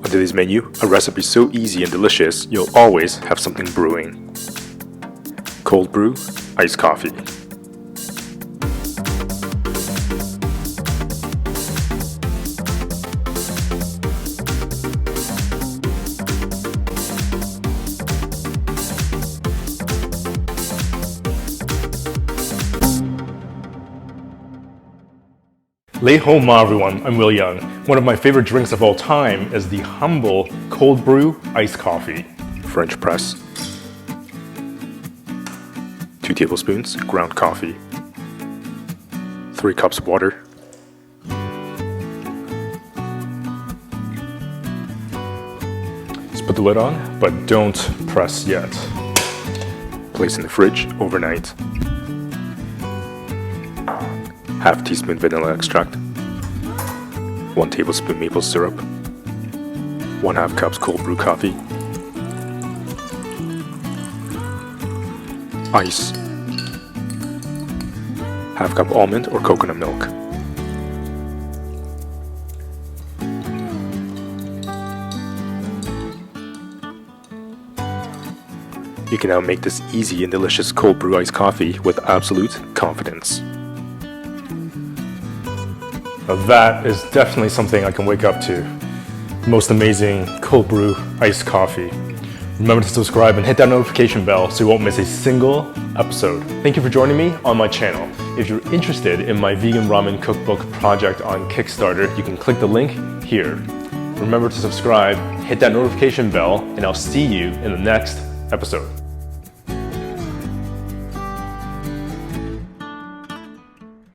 On today's menu, a recipe so easy and delicious, you'll always have something brewing. Cold brew, iced coffee. Lei hou ma everyone, I'm Wil Yeung. One of my favorite drinks of all time is the humble cold brew iced coffee. French press. 2 tablespoons ground coffee. 3 cups water. Just put the lid on, but don't press yet. Place in the fridge overnight. Half teaspoon vanilla extract, 1 tablespoon maple syrup, 1/2 cups cold brew coffee, ice, 1/2 cup almond or coconut milk. You can now make this easy and delicious cold brew iced coffee with absolute confidence. Now that is definitely something I can wake up to. Most amazing cold brew iced coffee. Remember to subscribe and hit that notification bell so you won't miss a single episode. Thank you for joining me on my channel. If you're interested in my vegan ramen cookbook project on Kickstarter, you can click the link here. Remember to subscribe, hit that notification bell, and I'll see you in the next episode.